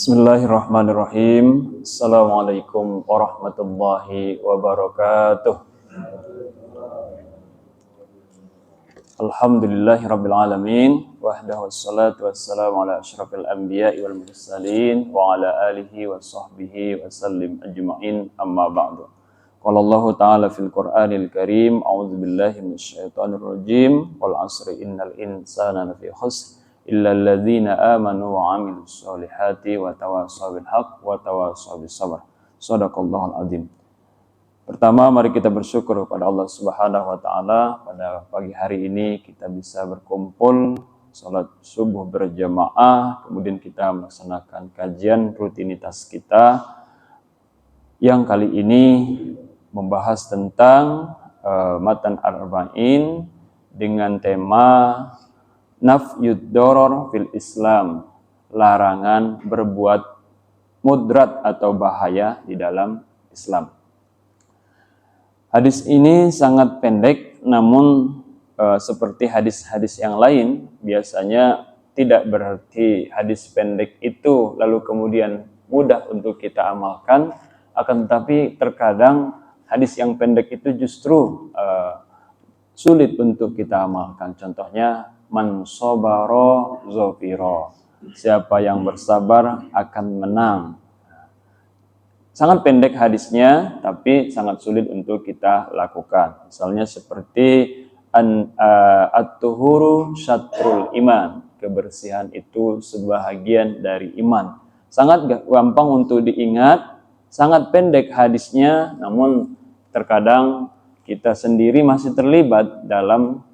Bismillahirrahmanirrahim. Assalamualaikum warahmatullahi wabarakatuh. Alhamdulillahirabbil alamin wahdahu wassalatu wassalamu ala asyrafil anbiya'i wal mursalin wa ala alihi wa sahbihi wa sallim ajma'in, amma ba'du. Qala Allah ta'ala fil Qur'anil Karim, a'udzu billahi minasyaitonir rajim, wal 'asri innal insana lafi khusr illa alladzina amanu wa 'amilus solihati wa tawassaw bil haqq wa tawassaw bis sabr. Shadaqallahul azim. Pertama, mari kita bersyukur kepada Allah Subhanahu wa taala pada pagi hari ini kita bisa berkumpul salat subuh berjamaah, kemudian kita melaksanakan kajian rutinitas kita yang kali ini membahas tentang matan arba'in dengan tema nafyud doror fil Islam, larangan berbuat mudrat atau bahaya di dalam Islam. Hadis ini sangat pendek, namun seperti hadis-hadis yang lain, biasanya tidak berarti hadis pendek itu lalu kemudian mudah untuk kita amalkan, akan tetapi terkadang hadis yang pendek itu justru sulit untuk kita amalkan. Contohnya, man sobaro zofiro, siapa yang bersabar akan menang. Sangat pendek hadisnya, tapi sangat sulit untuk kita lakukan. Misalnya seperti at-tuhuru syatrul iman, kebersihan itu sebahagian dari iman. Sangat gampang untuk diingat, sangat pendek hadisnya, namun terkadang kita sendiri masih terlibat dalam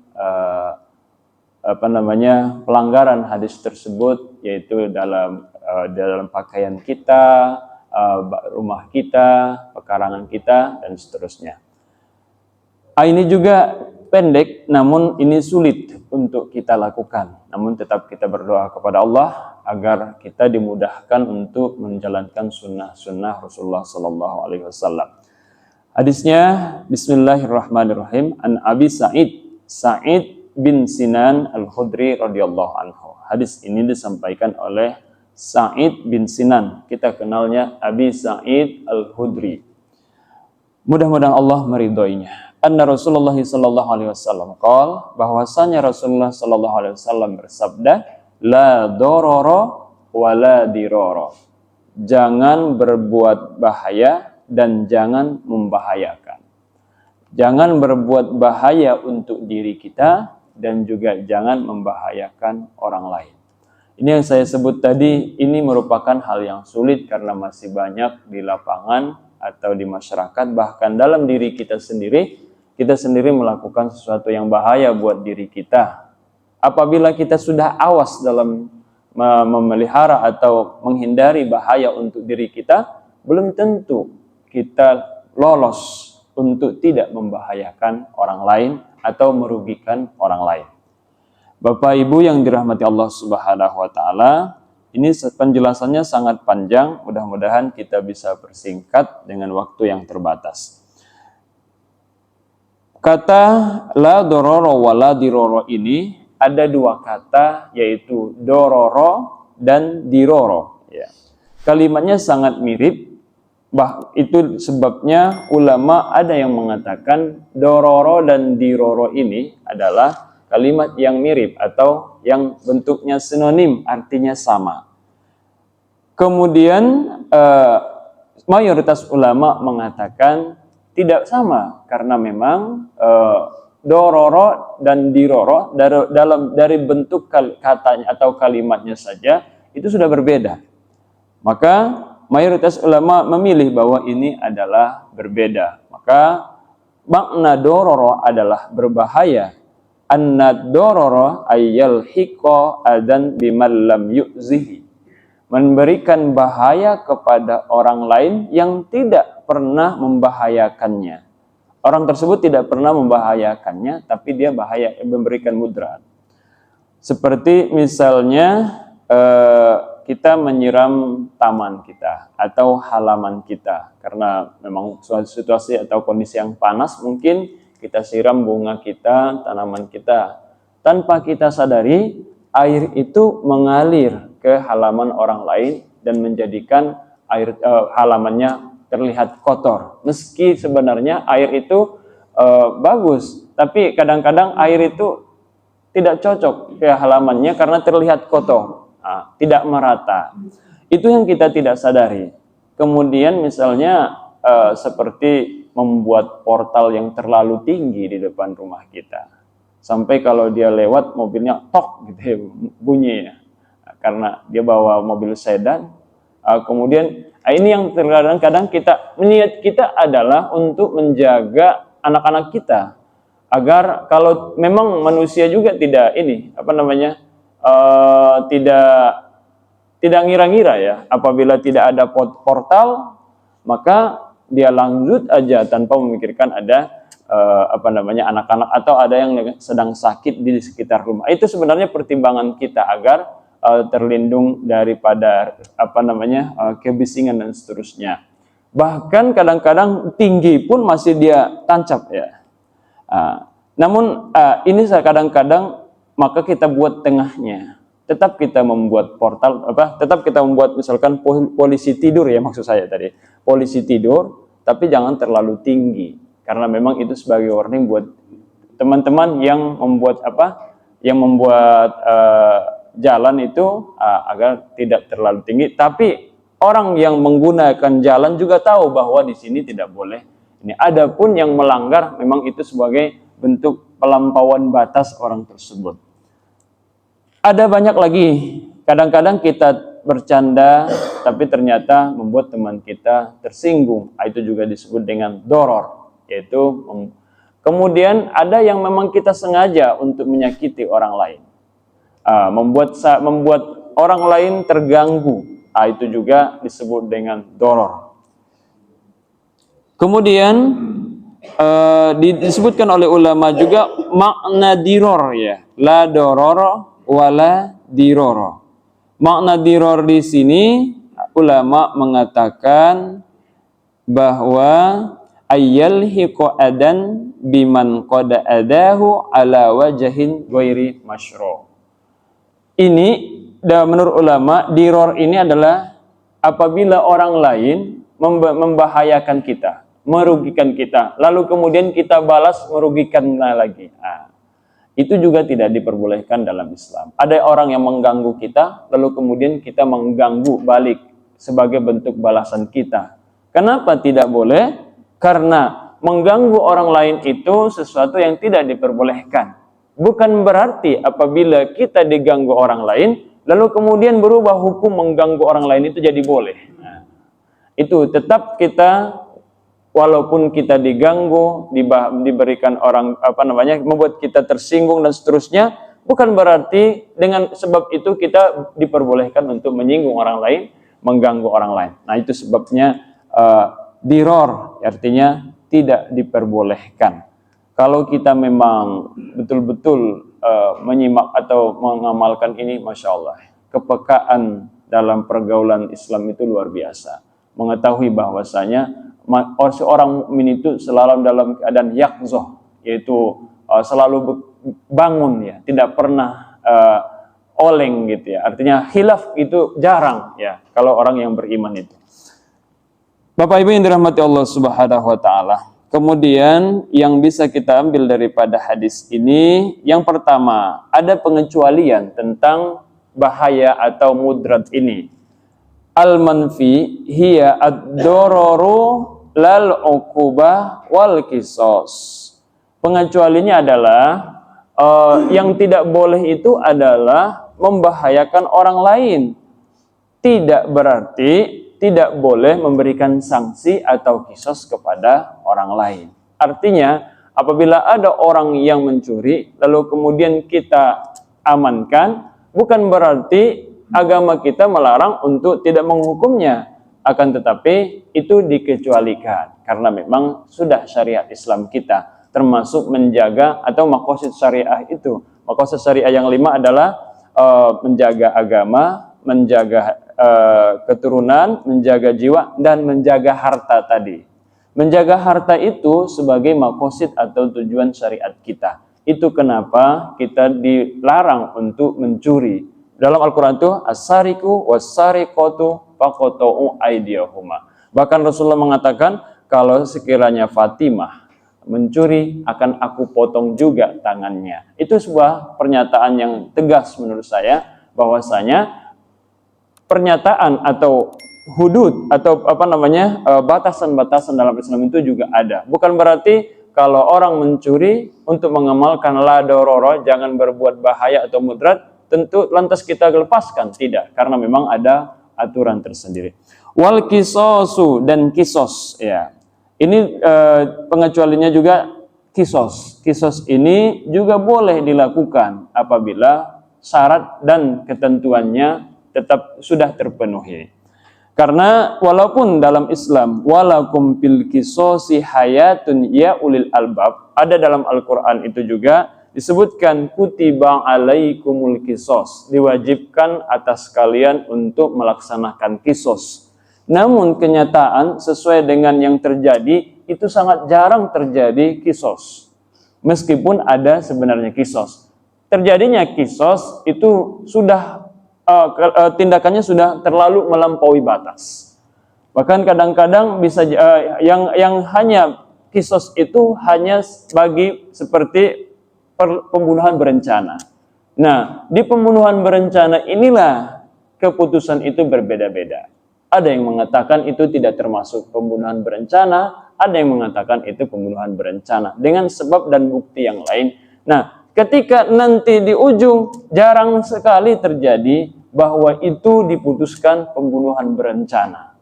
pelanggaran hadis tersebut, yaitu dalam pakaian kita, rumah kita, pekarangan kita, dan seterusnya. Ini juga pendek, namun ini sulit untuk kita lakukan. Namun tetap kita berdoa kepada Allah agar kita dimudahkan untuk menjalankan sunnah-sunnah Rasulullah Sallallahu Alaihi Wasallam. Hadisnya, Bismillahirrahmanirrahim, an Abi Sa'id bin Sinan al-Khudri radhiyallahu anhu. Hadis ini disampaikan oleh Sa'id bin Sinan. Kita kenalnya Abi Sa'id al-Khudri. Mudah-mudahan Allah meridhoinya. Anna Rasulullah sallallahu alaihi wasallam qaal, bahwasanya Rasulullah sallallahu alaihi wasallam bersabda, la dororo wa la diroro. Jangan berbuat bahaya dan jangan membahayakan. Jangan berbuat bahaya untuk diri kita dan juga jangan membahayakan orang lain. Ini yang saya sebut tadi, ini merupakan hal yang sulit karena masih banyak di lapangan atau di masyarakat, bahkan dalam diri kita sendiri melakukan sesuatu yang bahaya buat diri kita. Apabila kita sudah awas dalam memelihara atau menghindari bahaya untuk diri kita, belum tentu kita lolos untuk tidak membahayakan orang lain atau merugikan orang lain. Bapak Ibu yang dirahmati Allah Subhanahu wa taala, ini penjelasannya sangat panjang, mudah-mudahan kita bisa persingkat dengan waktu yang terbatas. Kata la dororo wa la diroro ini ada dua kata, yaitu dororo dan diroro. Ya. Kalimatnya sangat mirip. Itu sebabnya ulama ada yang mengatakan dororo dan diroro ini adalah kalimat yang mirip atau yang bentuknya sinonim, artinya sama. Kemudian mayoritas ulama mengatakan tidak sama karena memang dororo dan diroro dari bentuk katanya atau kalimatnya saja itu sudah berbeda. Maka mayoritas ulama memilih bahwa ini adalah berbeda. Maka makna dororo adalah berbahaya. Anna dororo ayyal hiko adan biman lam yu'zihi. Memberikan bahaya kepada orang lain yang tidak pernah membahayakannya. Orang tersebut tidak pernah membahayakannya, tapi dia memberikan mudarat. Seperti misalnya kita menyiram taman kita atau halaman kita karena memang suatu situasi atau kondisi yang panas, mungkin kita siram bunga kita, tanaman kita. Tanpa kita sadari, air itu mengalir ke halaman orang lain dan menjadikan air halamannya terlihat kotor. Meski sebenarnya air itu bagus, tapi kadang-kadang air itu tidak cocok ke halamannya karena terlihat kotor, tidak merata. Itu yang kita tidak sadari. Kemudian misalnya seperti membuat portal yang terlalu tinggi di depan rumah kita. Sampai kalau dia lewat mobilnya tok gitu ya, bunyi ya. Karena dia bawa mobil sedan. Kemudian ini yang terkadang-kadang niat kita adalah untuk menjaga anak-anak kita agar kalau memang manusia juga tidak tidak ngira-ngira ya, apabila tidak ada portal maka dia lanjut aja tanpa memikirkan ada anak-anak atau ada yang sedang sakit di sekitar rumah. Itu sebenarnya pertimbangan kita agar terlindung daripada kebisingan dan seterusnya. Bahkan kadang-kadang tinggi pun masih dia tancap ya. Namun ini kadang-kadang maka kita buat tengahnya. Tetap kita membuat portal tetap kita membuat misalkan polisi tidur ya, maksud saya tadi. Polisi tidur tapi jangan terlalu tinggi karena memang itu sebagai warning buat teman-teman yang membuat jalan itu agar tidak terlalu tinggi, tapi orang yang menggunakan jalan juga tahu bahwa di sini tidak boleh. Ini adapun yang melanggar memang itu sebagai bentuk pelampauan batas orang tersebut. Ada banyak lagi, kadang-kadang kita bercanda tapi ternyata membuat teman kita tersinggung. Itu juga disebut dengan doror, yaitu kemudian ada yang memang kita sengaja untuk menyakiti orang lain, membuat orang lain terganggu. Itu juga disebut dengan doror. Kemudian disebutkan oleh ulama juga makna diror ya, la dororo wala diroro. Makna diror di sini ulama mengatakan bahwa ayyalhiqu adan biman qad adahu ala wajhin ghairi masyru'. Ini menurut ulama diror ini adalah apabila orang lain membahayakan kita, merugikan kita, lalu kemudian kita balas merugikannya lagi. Itu juga tidak diperbolehkan dalam Islam. Ada orang yang mengganggu kita, lalu kemudian kita mengganggu balik sebagai bentuk balasan kita. Kenapa tidak boleh? Karena mengganggu orang lain itu sesuatu yang tidak diperbolehkan. Bukan berarti apabila kita diganggu orang lain, lalu kemudian berubah hukum mengganggu orang lain itu jadi boleh. Itu tetap kita, walaupun kita diganggu, diberikan orang membuat kita tersinggung dan seterusnya, bukan berarti dengan sebab itu kita diperbolehkan untuk menyinggung orang lain, mengganggu orang lain. Nah itu sebabnya diror, artinya tidak diperbolehkan. Kalau kita memang betul-betul menyimak atau mengamalkan ini, Masya Allah, kepekaan dalam pergaulan Islam itu luar biasa. Mengetahui bahwasanya seorang mukmin itu selalu dalam keadaan yaqzah, yaitu selalu bangun ya, tidak pernah oleng gitu ya. Artinya khilaf itu jarang ya kalau orang yang beriman itu. Bapak Ibu yang dirahmati Allah Subhanahu wa taala. Kemudian yang bisa kita ambil daripada hadis ini, yang pertama, ada pengecualian tentang bahaya atau mudrat ini. Al-manfi hiya ad-dororu lal uqubah wal qisas. Pengecualinya adalah yang tidak boleh itu adalah membahayakan orang lain. Tidak berarti tidak boleh memberikan sanksi atau qisas kepada orang lain. Artinya, apabila ada orang yang mencuri lalu kemudian kita amankan, bukan berarti agama kita melarang untuk tidak menghukumnya. Akan tetapi itu dikecualikan karena memang sudah syariat Islam kita, termasuk menjaga atau maqasid syariah itu. Maqasid syariah yang 5 adalah menjaga agama, menjaga keturunan, menjaga jiwa, dan menjaga harta tadi. Menjaga harta itu sebagai maqasid atau tujuan syariat kita. Itu kenapa kita dilarang untuk mencuri. Dalam Al-Quran itu as-sariqu was-sariqatu faqata'u aydiyahuma. Bahkan Rasulullah mengatakan, kalau sekiranya Fatimah mencuri, akan aku potong juga tangannya. Itu sebuah pernyataan yang tegas menurut saya, bahwasanya pernyataan atau hudud atau batasan-batasan dalam Islam itu juga ada. Bukan berarti kalau orang mencuri untuk mengamalkan la dororo, jangan berbuat bahaya atau mudarat, tentu lantas kita lepaskan, tidak, karena memang ada aturan tersendiri. Wal kisosu, dan kisos, ya. Ini pengecualiannya juga kisos. Kisos ini juga boleh dilakukan apabila syarat dan ketentuannya tetap sudah terpenuhi. Karena walaupun dalam Islam walakum fil qisasi hayatun ya ulil albab, ada dalam Al-Qur'an itu juga disebutkan kutiba alaikumul qisas, diwajibkan atas kalian untuk melaksanakan kisos. Namun kenyataan sesuai dengan yang terjadi itu sangat jarang terjadi kisos. Meskipun ada sebenarnya kisos. Terjadinya kisos itu sudah tindakannya sudah terlalu melampaui batas. Bahkan kadang-kadang bisa yang hanya kisos itu hanya bagi seperti pembunuhan berencana. Nah, di pembunuhan berencana inilah keputusan itu berbeda-beda. Ada yang mengatakan itu tidak termasuk pembunuhan berencana, ada yang mengatakan itu pembunuhan berencana dengan sebab dan bukti yang lain. Nah, ketika nanti di ujung jarang sekali terjadi bahwa itu diputuskan pembunuhan berencana.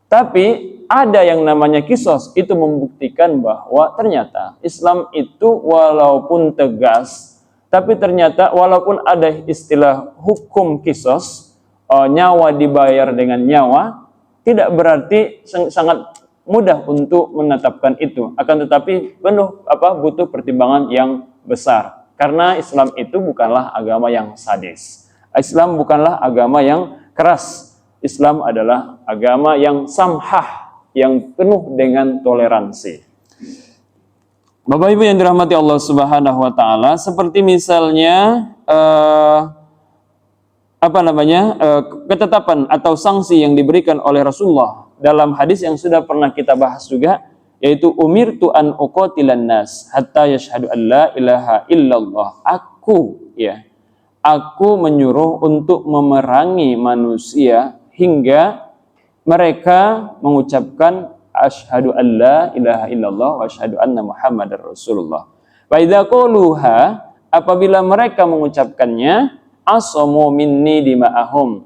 Tapi ada yang namanya kisos, itu membuktikan bahwa ternyata Islam itu walaupun tegas, tapi ternyata walaupun ada istilah hukum kisos, nyawa dibayar dengan nyawa, tidak berarti sangat mudah untuk menetapkan itu. Akan tetapi butuh pertimbangan yang besar. Karena Islam itu bukanlah agama yang sadis. Islam bukanlah agama yang keras. Islam adalah agama yang samhah, yang penuh dengan toleransi. Bapak Ibu yang dirahmati Allah Subhanahu wa taala, seperti misalnya ketetapan atau sanksi yang diberikan oleh Rasulullah dalam hadis yang sudah pernah kita bahas juga, yaitu umirtu an uqatilan nas hatta yashhadu an la ilaha illallah. Aku menyuruh untuk memerangi manusia hingga mereka mengucapkan asyhadu an la ilaha illallah wa asyhadu anna muhammadar rasulullah. Fa idza qaluha, apabila mereka mengucapkannya, asamu minni dima'ahum,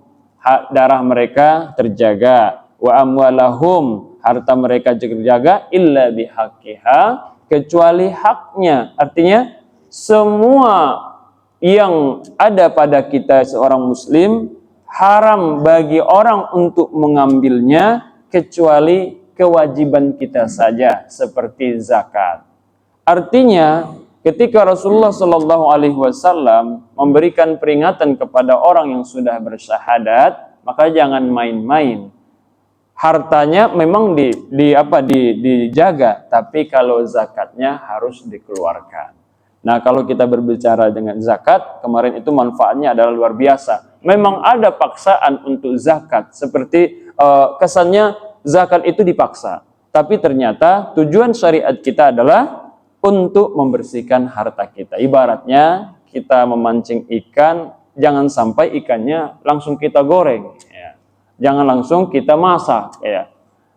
darah mereka terjaga, wa amwalahum, harta mereka terjaga, illa bihaqqiha, kecuali haknya. Artinya semua yang ada pada kita seorang muslim haram bagi orang untuk mengambilnya kecuali kewajiban kita saja, seperti zakat. Artinya ketika Rasulullah Shallallahu Alaihi Wasallam memberikan peringatan kepada orang yang sudah bersyahadat, maka jangan main-main. Hartanya memang dijaga, tapi kalau zakatnya harus dikeluarkan. Nah, kalau kita berbicara dengan zakat, kemarin itu manfaatnya adalah luar biasa. Memang ada paksaan untuk zakat, seperti kesannya zakat itu dipaksa. Tapi ternyata tujuan syariat kita adalah untuk membersihkan harta kita. Ibaratnya kita memancing ikan, jangan sampai ikannya langsung kita goreng. Ya. Jangan langsung kita masak. Ya.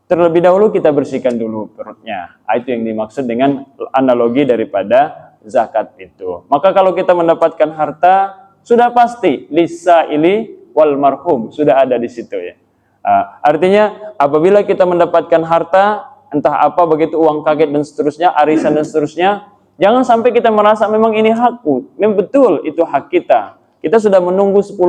Terlebih dahulu kita bersihkan dulu perutnya. Itu yang dimaksud dengan analogi daripada zakat itu. Maka kalau kita mendapatkan harta, sudah pasti lisaili wal marhum, sudah ada di situ ya. Artinya apabila kita mendapatkan harta, entah apa begitu uang kaget dan seterusnya, arisan dan seterusnya, jangan sampai kita merasa memang ini hakku. Memang betul itu hak kita. Kita sudah menunggu 10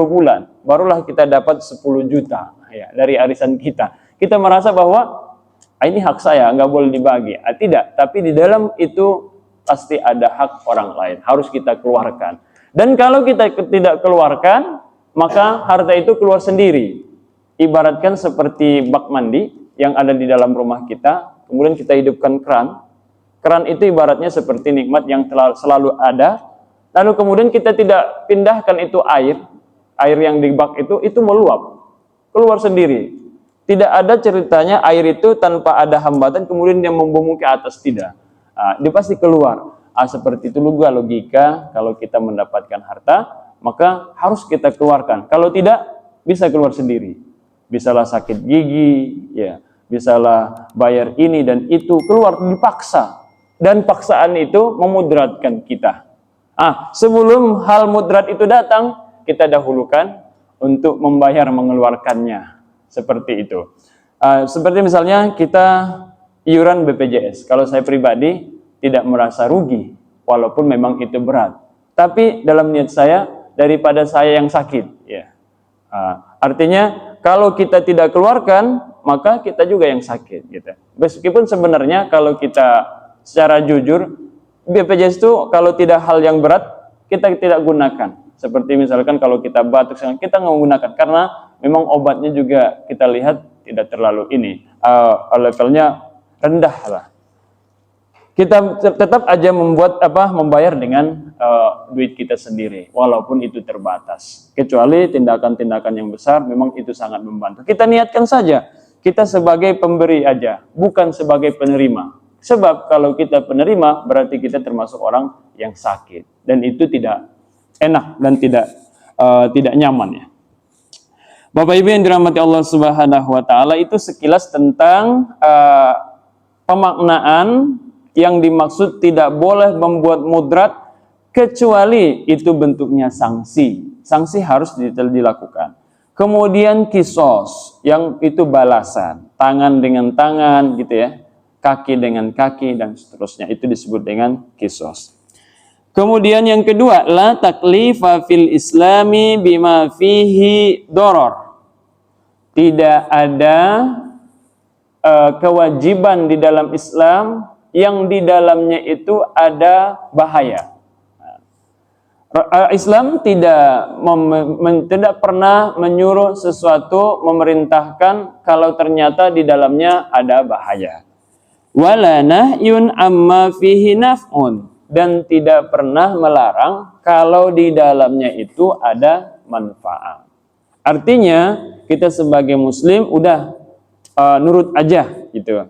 bulan, barulah kita dapat 10 juta ya, dari arisan kita. Kita merasa bahwa ini hak saya, nggak boleh dibagi. Tidak, tapi di dalam itu pasti ada hak orang lain, harus kita keluarkan. Dan kalau kita tidak keluarkan, maka harta itu keluar sendiri. Ibaratkan seperti bak mandi yang ada di dalam rumah kita, kemudian kita hidupkan keran. Keran itu ibaratnya seperti nikmat yang selalu ada, lalu kemudian kita tidak pindahkan itu air yang di bak itu meluap. keluar sendiri. Tidak ada ceritanya air itu tanpa ada hambatan kemudian dia membumbung ke atas, tidak. Dia pasti keluar. Seperti itu juga logika, kalau kita mendapatkan harta, maka harus kita keluarkan. Kalau tidak, bisa keluar sendiri. Bisalah sakit gigi, ya, bisalah bayar ini dan itu, keluar dipaksa. Dan paksaan itu memudratkan kita. Sebelum hal mudrat itu datang, kita dahulukan untuk membayar mengeluarkannya. Seperti itu. Seperti misalnya kita iuran BPJS. Kalau saya pribadi tidak merasa rugi, walaupun memang itu berat. Tapi dalam niat saya, daripada saya yang sakit. Ya. Artinya kalau kita tidak keluarkan, maka kita juga yang sakit. Gitu. Meskipun sebenarnya kalau kita secara jujur, BPJS itu kalau tidak hal yang berat, kita tidak gunakan. Seperti misalkan kalau kita batuk, kita nggak menggunakan karena memang obatnya juga kita lihat tidak terlalu levelnya rendah lah. Kita tetap aja membayar dengan duit kita sendiri, walaupun itu terbatas. Kecuali tindakan-tindakan yang besar, memang itu sangat membantu. Kita niatkan saja, kita sebagai pemberi aja, bukan sebagai penerima. Sebab kalau kita penerima, berarti kita termasuk orang yang sakit, dan itu tidak enak dan tidak nyaman ya. Bapak Ibu yang dirahmati Allah Subhanahu wa taala, itu sekilas tentang pemaknaan yang dimaksud tidak boleh membuat mudrat kecuali itu bentuknya sanksi. Sanksi harus dilakukan. Kemudian kisos, yang itu balasan, tangan dengan tangan gitu ya, kaki dengan kaki dan seterusnya, itu disebut dengan kisos. Kemudian yang kedua, la taklifa fil islami bima fihi doror. Tidak ada kewajiban di dalam Islam yang di dalamnya itu ada bahaya. Islam tidak pernah menyuruh sesuatu, memerintahkan kalau ternyata di dalamnya ada bahaya. Wala nahyun amma fihi naf'un. Dan tidak pernah melarang kalau di dalamnya itu ada manfaat. Artinya kita sebagai muslim udah nurut aja gitu.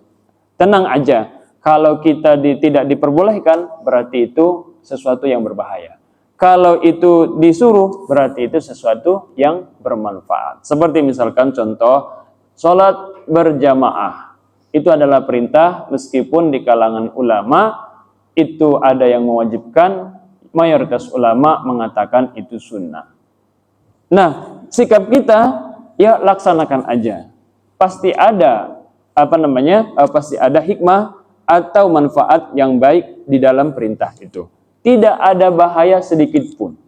Tenang aja. Kalau kita tidak diperbolehkan, berarti itu sesuatu yang berbahaya. Kalau itu disuruh, berarti itu sesuatu yang bermanfaat. Seperti misalkan contoh, sholat berjamaah. Itu adalah perintah meskipun di kalangan ulama itu ada yang mewajibkan, mayoritas ulama mengatakan itu sunnah. Nah, sikap kita ya laksanakan aja. Pasti ada pasti ada hikmah atau manfaat yang baik di dalam perintah itu. Tidak ada bahaya sedikit pun.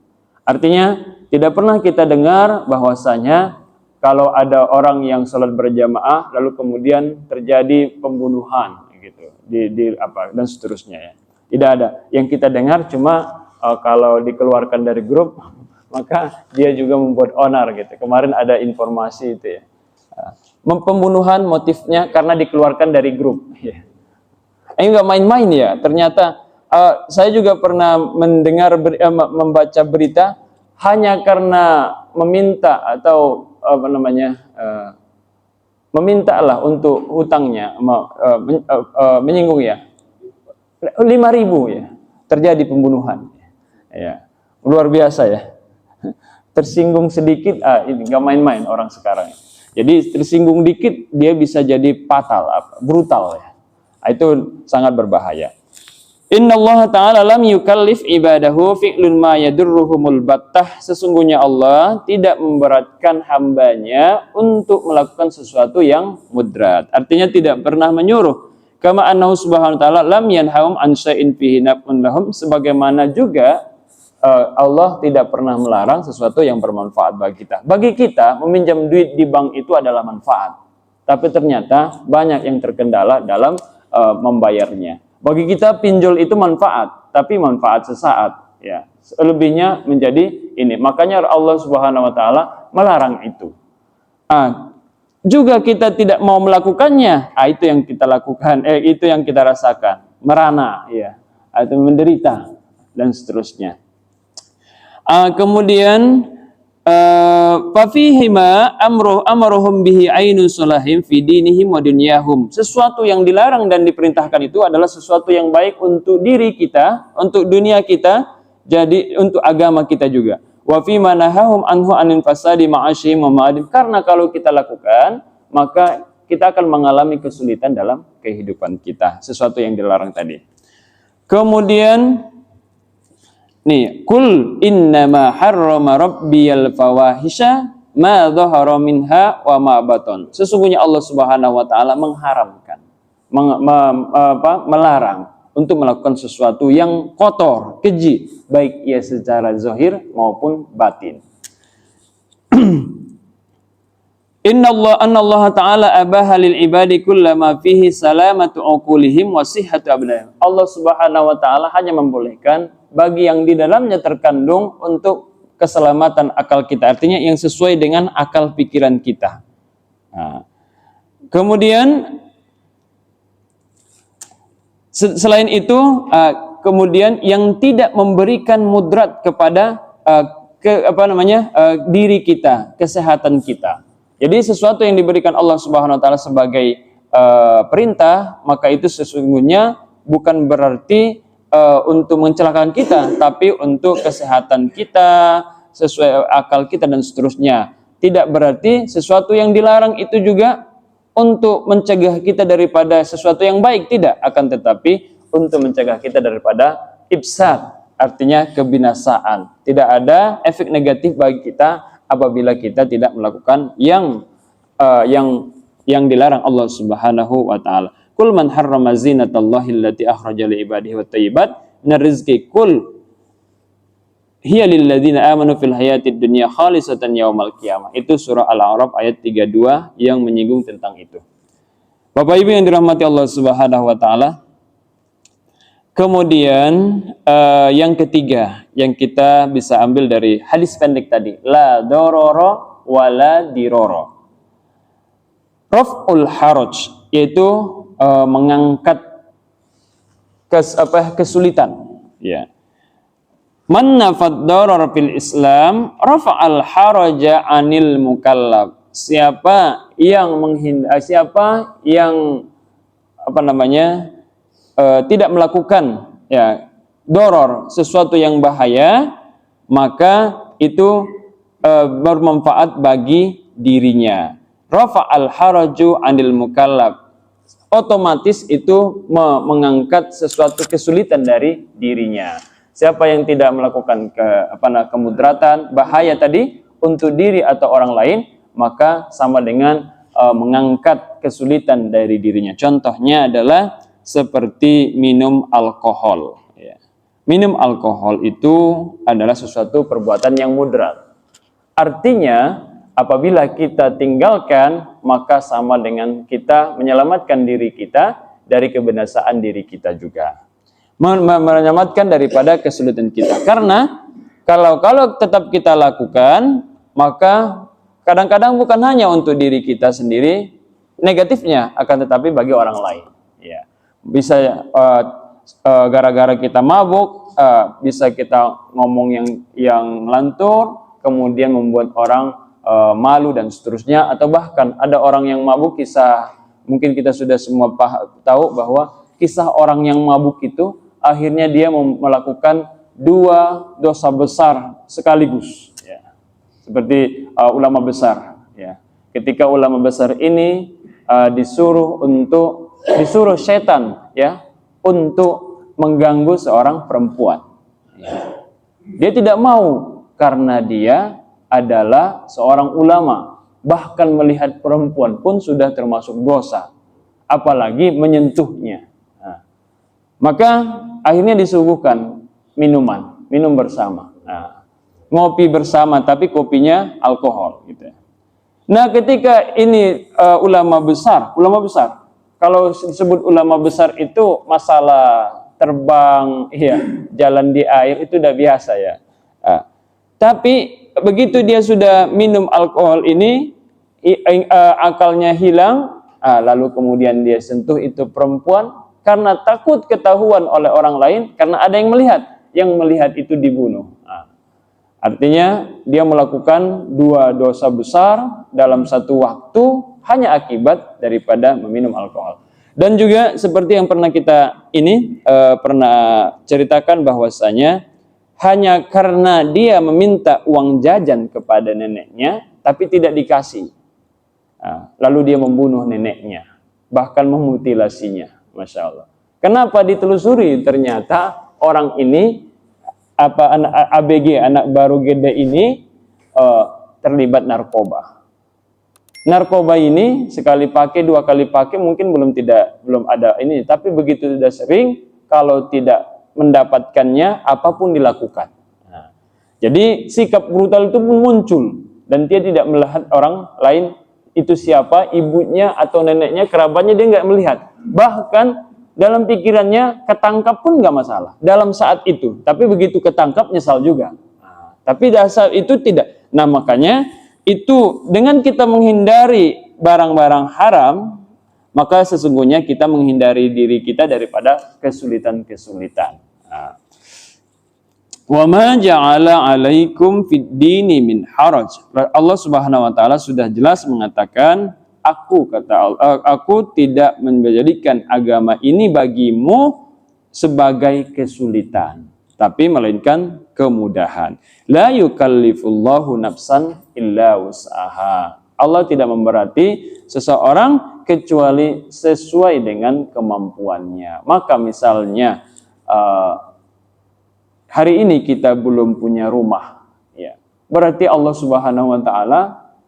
Artinya tidak pernah kita dengar bahwasanya kalau ada orang yang sholat berjamaah lalu kemudian terjadi pembunuhan gitu dan seterusnya ya. Tidak ada. Yang kita dengar cuma kalau dikeluarkan dari grup, maka dia juga membuat onar gitu. Kemarin ada informasi itu ya. Pembunuhan motifnya karena dikeluarkan dari grup. Ya. Ini nggak main-main ya. Ternyata saya juga pernah membaca berita hanya karena meminta atau meminta lah untuk hutangnya, menyinggung ya. 5.000 ya, terjadi pembunuhan. Ya, luar biasa ya. Tersinggung sedikit, ini nggak main-main orang sekarang. Jadi tersinggung dikit dia bisa jadi fatal, brutal ya. Itu sangat berbahaya. Inna Allah Ta'ala lam yukallif ibadahu fi'lun ma yadurruhumul battah. Sesungguhnya Allah tidak memberatkan hambanya untuk melakukan sesuatu yang mudrat. Artinya tidak pernah menyuruh. Kama annahu subhanahu wa ta'ala lam yanhahum an syai'in fihi naf'un lahum, sebagaimana juga Allah tidak pernah melarang sesuatu yang bermanfaat bagi kita. Bagi kita meminjam duit di bank itu adalah manfaat. Tapi ternyata banyak yang terkendala dalam membayarnya. Bagi kita pinjol itu manfaat, tapi manfaat sesaat ya. Selebihnya menjadi ini. Makanya Allah Subhanahu wa taala melarang itu. Juga kita tidak mau melakukannya, itu yang kita lakukan, itu yang kita rasakan, merana, ya, atau menderita dan seterusnya. Kemudian Fafihima amruhum bihi ainu salahim fi dinihim wa dunyahum. Sesuatu yang dilarang dan diperintahkan itu adalah sesuatu yang baik untuk diri kita, untuk dunia kita, jadi untuk agama kita juga. Wa fi manahahum anhu anin fasadi ma'asyihim wa ma'adim. Karena kalau kita lakukan, maka kita akan mengalami kesulitan dalam kehidupan kita. Sesuatu yang dilarang tadi. Kemudian nih, kul innama harrama rabbiyal fawahisha ma dhahara minha wa ma baton. Sesungguhnya Allah Subhanahu wa taala mengharamkan, melarang untuk melakukan sesuatu yang kotor, keji, baik ia secara zahir maupun batin. Anna Allah Ta'ala abaha lil ibadi kullama fihi salamatu uqulihim wa sihhatu abdanihim. Allah Subhanahu wa taala hanya membolehkan bagi yang di dalamnya terkandung untuk keselamatan akal kita, artinya yang sesuai dengan akal pikiran kita. Nah, kemudian selain itu, kemudian yang tidak memberikan mudrat kepada diri kita, kesehatan kita. Jadi sesuatu yang diberikan Allah Subhanahu wa taala sebagai perintah, maka itu sesungguhnya bukan berarti untuk mencelakakan kita, tapi untuk kesehatan kita, sesuai akal kita dan seterusnya. Tidak berarti sesuatu yang dilarang itu juga untuk mencegah kita daripada sesuatu yang baik, tidak, akan tetapi untuk mencegah kita daripada ifsad, artinya kebinasaan. Tidak ada efek negatif bagi kita apabila kita tidak melakukan yang dilarang Allah Subhanahu wa taala. Kul man harrama zinatallahi allati akhraja li ibadihi wat thayyibat minar rizqi kul hiya lil ladzina amanu fil hayatid dunya khalisatan yaumal qiyamah. Itu surah Al-A'raf ayat 32 yang menyinggung tentang itu. Bapak Ibu yang dirahmati Allah Subhanahu wa taala. Kemudian yang ketiga yang kita bisa ambil dari hadis pendek tadi, la dororo wala diroro. Raf'ul haraj, yaitu mengangkat kesulitan, ya. Man nafad darar fil Islam rafa'al haraja anil mukallaf. Siapa yang tidak melakukan doror, sesuatu yang bahaya, maka itu bermanfaat bagi dirinya. Rafa'al haraju anil mukallaf, otomatis itu mengangkat sesuatu kesulitan dari dirinya. Siapa yang tidak melakukan kemudaratan, bahaya tadi untuk diri atau orang lain, maka sama dengan mengangkat kesulitan dari dirinya. Contohnya adalah seperti minum alkohol. Minum alkohol itu adalah sesuatu perbuatan yang mudarat. Artinya, apabila kita tinggalkan, maka sama dengan kita menyelamatkan diri kita dari kebinasaan diri kita juga. Menyelamatkan daripada kesulitan kita. Karena kalau tetap kita lakukan, maka kadang-kadang bukan hanya untuk diri kita sendiri negatifnya, akan tetapi bagi orang lain. Ya. Bisa gara-gara kita mabuk, bisa kita ngomong yang lantur, kemudian membuat orang malu dan seterusnya, atau bahkan ada orang yang mabuk, kisah mungkin kita sudah semua tahu bahwa kisah orang yang mabuk itu akhirnya dia melakukan 2 dosa besar sekaligus, ya. Seperti ulama besar, ya. Ketika ulama besar ini disuruh setan, ya, untuk mengganggu seorang perempuan. Dia tidak mau karena dia adalah seorang ulama. Bahkan melihat perempuan pun sudah termasuk dosa, apalagi menyentuhnya. Nah, maka akhirnya disuguhkan minum bersama. Nah, ngopi bersama, tapi kopinya alkohol, gitu ya. Nah, ketika ini ulama besar, kalau disebut ulama besar itu masalah terbang, ya, jalan di air itu udah biasa, ya. Tapi begitu dia sudah minum alkohol ini, akalnya hilang, lalu kemudian dia sentuh itu perempuan karena takut ketahuan oleh orang lain, karena ada yang melihat itu dibunuh. Artinya dia melakukan 2 dosa besar dalam satu waktu hanya akibat daripada meminum alkohol. Dan juga seperti yang pernah kita pernah ceritakan bahwasanya hanya karena dia meminta uang jajan kepada neneknya tapi tidak dikasih. Lalu dia membunuh neneknya, bahkan memutilasinya. Masya Allah. Kenapa ditelusuri? Ternyata orang ini anak ABG, anak baru gede ini terlibat narkoba. Narkoba ini sekali pakai, 2 kali pakai mungkin belum ada ini, tapi begitu sudah sering, kalau tidak mendapatkannya apapun dilakukan. Jadi sikap brutal itu pun muncul dan dia tidak melihat orang lain itu siapa, ibunya atau neneknya, kerabatnya, dia nggak melihat. Bahkan dalam pikirannya ketangkap pun nggak masalah dalam saat itu, tapi begitu ketangkap nyesal juga. Tapi dasar itu tidak. Nah makanya itu dengan kita menghindari barang-barang haram, maka sesungguhnya kita menghindari diri kita daripada kesulitan-kesulitan. Wa ma ja'ala 'alaikum fid dini min haraj. Allah Subhanahu wa taala sudah jelas mengatakan, aku tidak menjadikan agama ini bagimu sebagai kesulitan, tapi melainkan kemudahan. La yukallifullahu nafsan illa wus'aha. Allah tidak memberati seseorang kecuali sesuai dengan kemampuannya. Maka misalnya hari ini kita belum punya rumah, ya, berarti Allah Subhanahu wa taala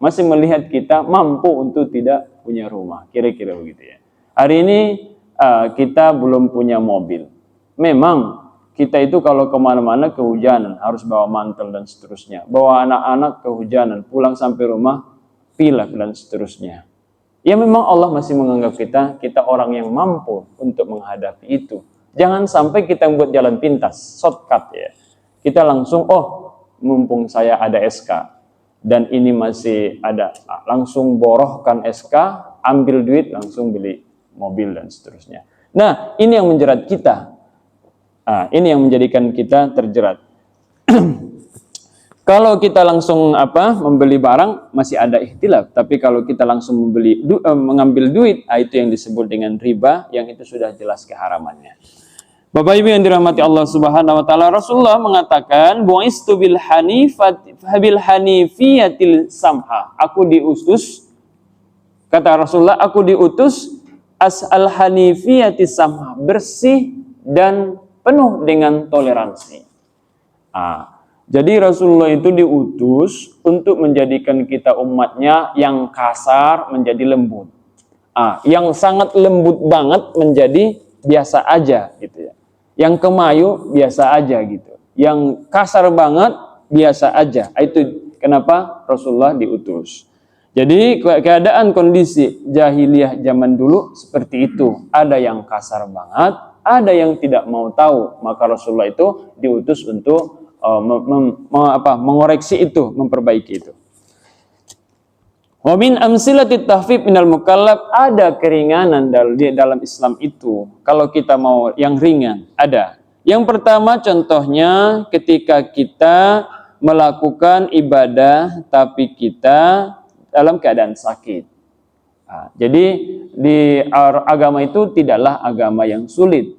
masih melihat kita mampu untuk tidak punya rumah, kira-kira begitu ya. Hari ini kita belum punya mobil. Memang kita itu kalau kemana-mana kehujanan, harus bawa mantel dan seterusnya. Bawa anak-anak kehujanan, pulang sampai rumah pilek dan seterusnya. Ya memang Allah masih menganggap kita orang yang mampu untuk menghadapi itu. Jangan sampai kita membuat jalan pintas, shortcut ya. Kita langsung, mumpung saya ada SK dan ini masih ada, langsung borohkan SK, ambil duit, langsung beli mobil dan seterusnya. Nah, ini yang menjerat kita. Ini yang menjadikan kita terjerat. Kalau kita langsung membeli barang masih ada ikhtilaf, tapi kalau kita langsung mengambil duit, itu yang disebut dengan riba, yang itu sudah jelas keharamannya. Bapak Ibu yang dirahmati Allah Subhanahu wa taala, Rasulullah mengatakan, "Bu'istu bil hanifiyatil samha." Aku diutus, kata Rasulullah, aku diutus al hanifiyatis samha, bersih dan penuh dengan toleransi. Jadi Rasulullah itu diutus untuk menjadikan kita umatnya yang kasar menjadi lembut. Yang sangat lembut banget menjadi biasa aja gitu ya. Yang kemayu biasa aja gitu. Yang kasar banget biasa aja. Itu kenapa Rasulullah diutus. Jadi keadaan kondisi jahiliyah zaman dulu seperti itu. Ada yang kasar banget, ada yang tidak mau tahu. Maka Rasulullah itu diutus untuk mengoreksi itu, memperbaiki itu. Wa min amsilatit tahfif minal mukallaf, ada keringanan dalam Islam itu. Kalau kita mau yang ringan, ada. Yang pertama contohnya ketika kita melakukan ibadah tapi kita dalam keadaan sakit. Jadi di agama itu tidaklah agama yang sulit.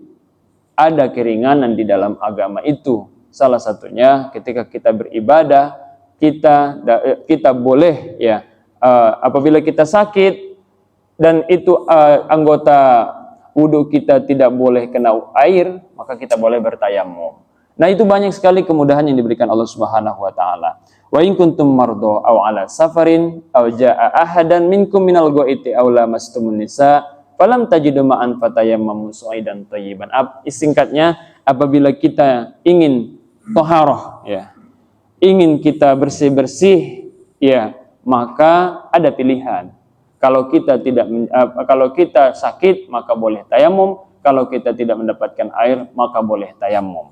Ada keringanan di dalam agama itu. Salah satunya ketika kita beribadah, kita boleh ya, apabila kita sakit dan itu anggota wudhu kita tidak boleh kena air, maka kita boleh bertayamum. Nah, itu banyak sekali kemudahan yang diberikan Allah Subhanahu wa taala. Wa in kuntum mardo aw ala safarin aw jaa ahadan minkum minal ghaiti aw lamastumun nisa falam tajidu ma'an fatayammamu su'idan thayyiban. Singkatnya, apabila kita ingin toharoh ya, ingin kita bersih-bersih ya, maka ada pilihan. Kalau kita sakit maka boleh tayamum, kalau kita tidak mendapatkan air maka boleh tayamum.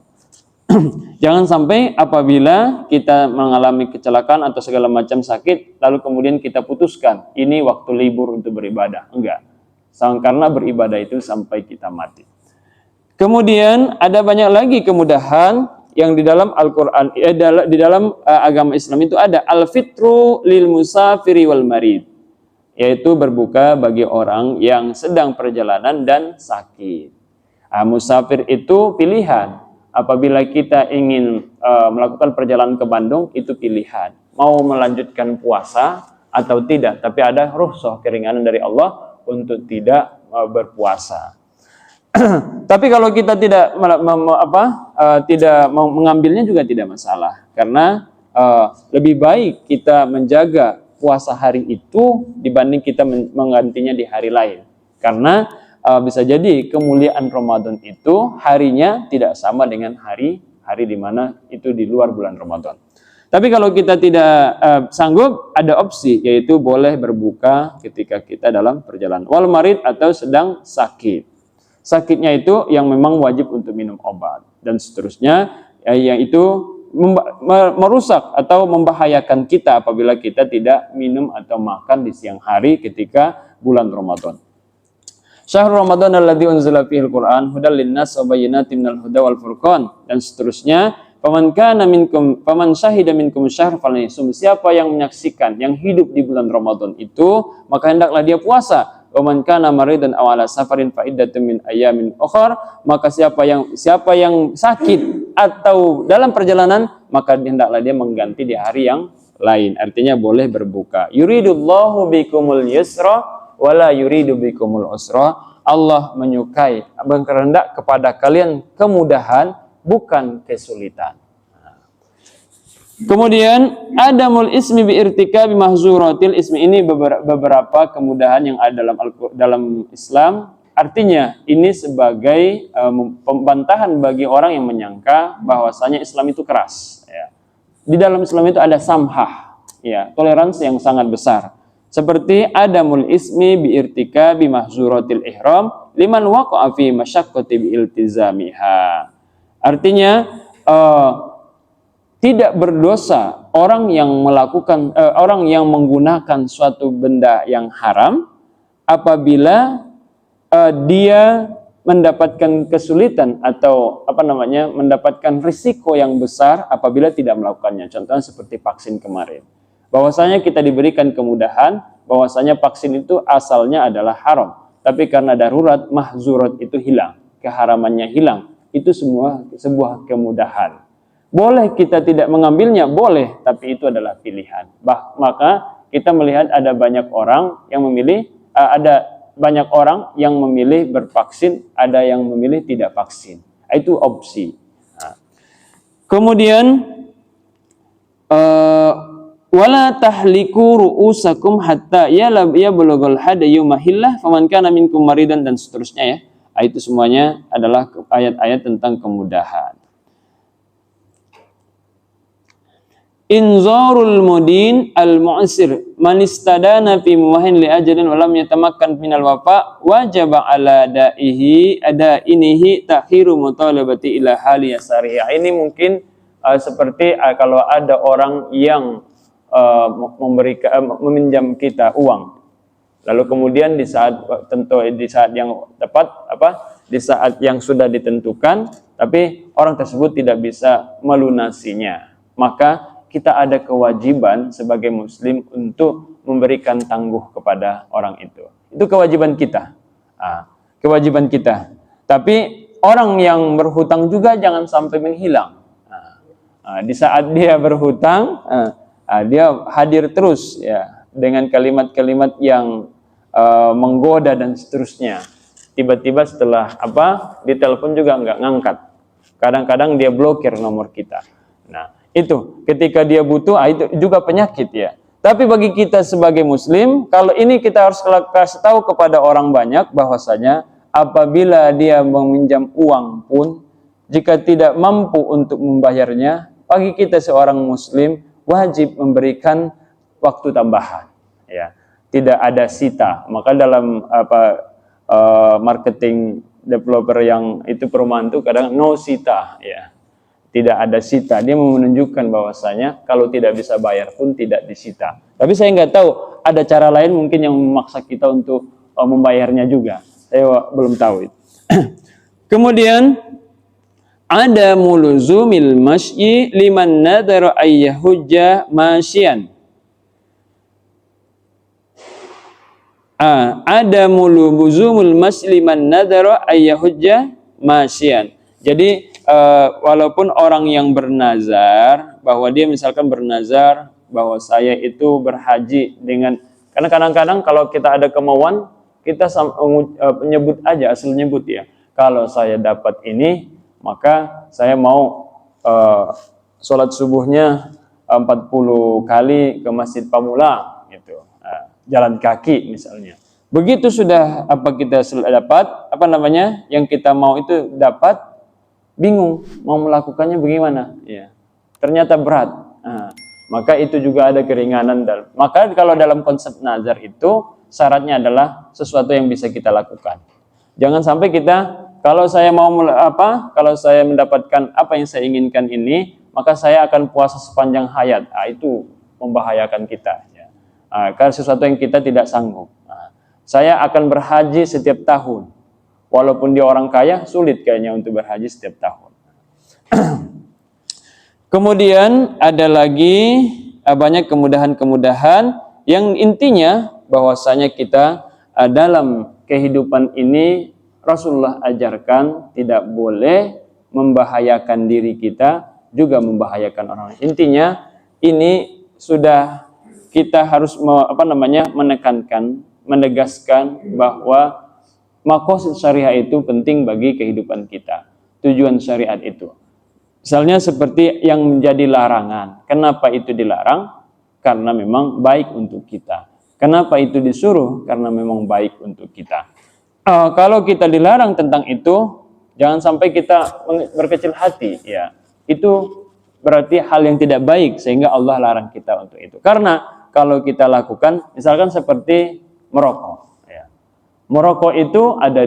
Jangan sampai apabila kita mengalami kecelakaan atau segala macam sakit lalu kemudian kita putuskan ini waktu libur untuk beribadah. Enggak. Karena beribadah itu sampai kita mati. Kemudian ada banyak lagi kemudahan yang di dalam Al-Qur'an di dalam agama Islam itu ada al-fitru lil musafiri wal marid, yaitu berbuka bagi orang yang sedang perjalanan dan sakit. Musafir itu pilihan. Apabila kita ingin melakukan perjalanan ke Bandung, itu pilihan. Mau melanjutkan puasa atau tidak, tapi ada rukhsah, keringanan dari Allah untuk tidak berpuasa. Tapi kalau kita tidak mengambilnya juga tidak masalah, karena lebih baik kita menjaga puasa hari itu dibanding kita menggantinya di hari lain, karena bisa jadi kemuliaan Ramadan itu harinya tidak sama dengan hari di mana itu di luar bulan Ramadan. Tapi kalau kita tidak sanggup, ada opsi, yaitu boleh berbuka ketika kita dalam perjalanan. Wal marid, atau sedang sakit. Sakitnya itu yang memang wajib untuk minum obat. Dan seterusnya, yang itu merusak atau membahayakan kita apabila kita tidak minum atau makan di siang hari ketika bulan Ramadan. Syahrul Ramadan alladzi unzila fihil Qur'an hudal linnas wa bayyinatin minal huda wal furqan, dan seterusnya. Faman syahida minkum syahr falyasum. Siapa yang menyaksikan, yang hidup di bulan Ramadan itu, maka hendaklah dia puasa. Waman kana maridan aw ala safarin fa iddatun min ayamin ukhra. Maka siapa yang sakit atau dalam perjalanan, maka hendaklah dia mengganti di hari yang lain. Artinya boleh berbuka. Yuridullahu bikumul yusra wala yuridu bikumul usra. Allah menyukai, berkehendak kepada kalian kemudahan, bukan kesulitan. Kemudian adamul ismi bi irtikabi mahzuratil ismi, ini beberapa kemudahan yang ada dalam Islam. Artinya ini sebagai pembantahan bagi orang yang menyangka bahwasanya Islam itu keras. Ya. Di dalam Islam itu ada samhah, ya, toleransi yang sangat besar. Seperti adamul ismi bi irtikabi mahzuratil ihram liman waqa'a fi masyaqqati bi iltizamiha. Artinya tidak berdosa orang yang menggunakan suatu benda yang haram apabila dia mendapatkan kesulitan atau mendapatkan risiko yang besar apabila tidak melakukannya. Contohnya seperti vaksin kemarin. Bahwasanya kita diberikan kemudahan, bahwasanya vaksin itu asalnya adalah haram, tapi karena darurat mahzurat itu hilang, keharamannya hilang. Itu semua sebuah kemudahan. Boleh kita tidak mengambilnya, boleh, tapi itu adalah pilihan. Maka kita melihat ada banyak orang yang memilih bervaksin, ada yang memilih tidak vaksin. Itu opsi. Nah. Kemudian wala tahliku ru'usakum hatta yablughal hadayu mahillah faman kana minkum maridan, dan seterusnya, ya. Itu semuanya adalah ayat-ayat tentang kemudahan. Inzarul mudin al-mu'sir man istadana fi muwahin li ajalin wa lam yatamakkan minal wafa wajaba ala adainihi takhiru mutalabati ila hali yasarihi. Ini mungkin seperti kalau ada orang yang meminjam kita uang, lalu kemudian di saat yang tepat, di saat yang sudah ditentukan, tapi orang tersebut tidak bisa melunasinya, maka kita ada kewajiban sebagai muslim untuk memberikan tangguh kepada orang itu. Itu kewajiban kita. Kewajiban kita. Tapi orang yang berhutang juga jangan sampai menghilang. Di saat dia berhutang, dia hadir terus, ya, dengan kalimat-kalimat yang menggoda dan seterusnya. Tiba-tiba setelah ditelepon juga nggak ngangkat. Kadang-kadang dia blokir nomor kita. Nah, itu ketika dia butuh, itu juga penyakit, ya. Tapi bagi kita sebagai muslim, kalau ini kita harus kasih tahu kepada orang banyak bahwasanya apabila dia meminjam uang pun, jika tidak mampu untuk membayarnya, bagi kita seorang muslim wajib memberikan waktu tambahan, ya. Tidak ada sita. Maka dalam marketing developer yang itu perumahan itu kadang no sita, ya. Tidak ada sita. Dia menunjukkan bahwasanya kalau tidak bisa bayar pun tidak disita. Tapi saya nggak tahu, ada cara lain mungkin yang memaksa kita untuk membayarnya juga. Saya belum tahu itu. Kemudian Ada muluzumil masyi liman nadara ayyahujja masyian. Ada muluzumul masyi liman nadara ayyahujja masyian. Jadi walaupun orang yang bernazar, bahwa dia misalkan bernazar bahwa saya itu berhaji dengan, karena kadang-kadang kalau kita ada kemauan, kita menyebut aja, asal nyebut ya. Kalau saya dapat ini, maka saya mau sholat subuhnya 40 kali ke Masjid Pamulang gitu. Jalan kaki misalnya. Begitu sudah kita dapat, yang kita mau itu dapat, bingung mau melakukannya bagaimana ya. Ternyata berat. Maka itu juga ada keringanan maka kalau dalam konsep nazar itu syaratnya adalah sesuatu yang bisa kita lakukan. Jangan sampai kita, kalau saya kalau saya mendapatkan apa yang saya inginkan ini, maka saya akan puasa sepanjang hayat. Itu membahayakan kita. Ya. Karena sesuatu yang kita tidak sanggup. Saya akan berhaji setiap tahun. Walaupun dia orang kaya, sulit kayaknya untuk berhaji setiap tahun. Kemudian ada lagi banyak kemudahan-kemudahan yang intinya bahwasanya kita dalam kehidupan ini Rasulullah ajarkan tidak boleh membahayakan diri kita, juga membahayakan orang lain. Intinya ini sudah kita harus menekankan, menegaskan bahwa maqasid syariah itu penting bagi kehidupan kita. Tujuan syariat itu. Misalnya seperti yang menjadi larangan. Kenapa itu dilarang? Karena memang baik untuk kita. Kenapa itu disuruh? Karena memang baik untuk kita. Kalau kita dilarang tentang itu, jangan sampai kita berkecil hati, ya. Itu berarti hal yang tidak baik sehingga Allah larang kita untuk itu. Karena kalau kita lakukan, misalkan seperti merokok, ya. Merokok itu ada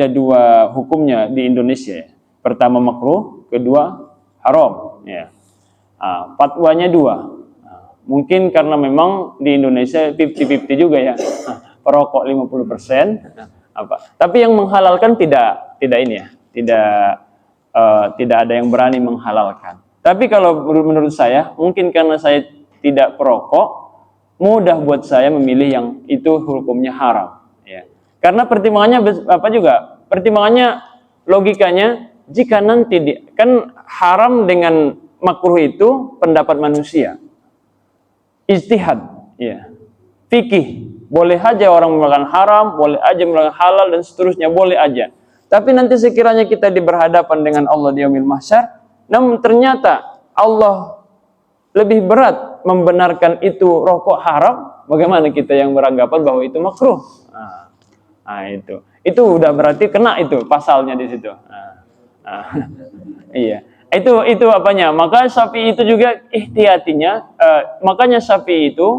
dua hukumnya di Indonesia. Pertama makruh, kedua haram, ya. Fatwanya dua. Mungkin karena memang di Indonesia 50-50 juga ya. Perokok 50%, tapi yang menghalalkan tidak ini ya, tidak ada yang berani menghalalkan. Tapi kalau menurut saya, mungkin karena saya tidak perokok, mudah buat saya memilih yang itu hukumnya haram. Ya. Karena pertimbangannya logikanya, jika nanti kan haram dengan makruh itu pendapat manusia, ijtihad, ya, fikih. Boleh aja orang melakukan haram, boleh aja melakukan halal dan seterusnya, boleh aja. Tapi nanti sekiranya kita berhadapan dengan Allah di yaumil mahsyar, namun ternyata Allah lebih berat membenarkan itu rokok haram, bagaimana kita yang beranggapan bahwa itu makruh? Itu udah berarti kena itu pasalnya di situ. Iya. Itu apanya? Maka Syafi'i itu juga ihtiyatinya, makanya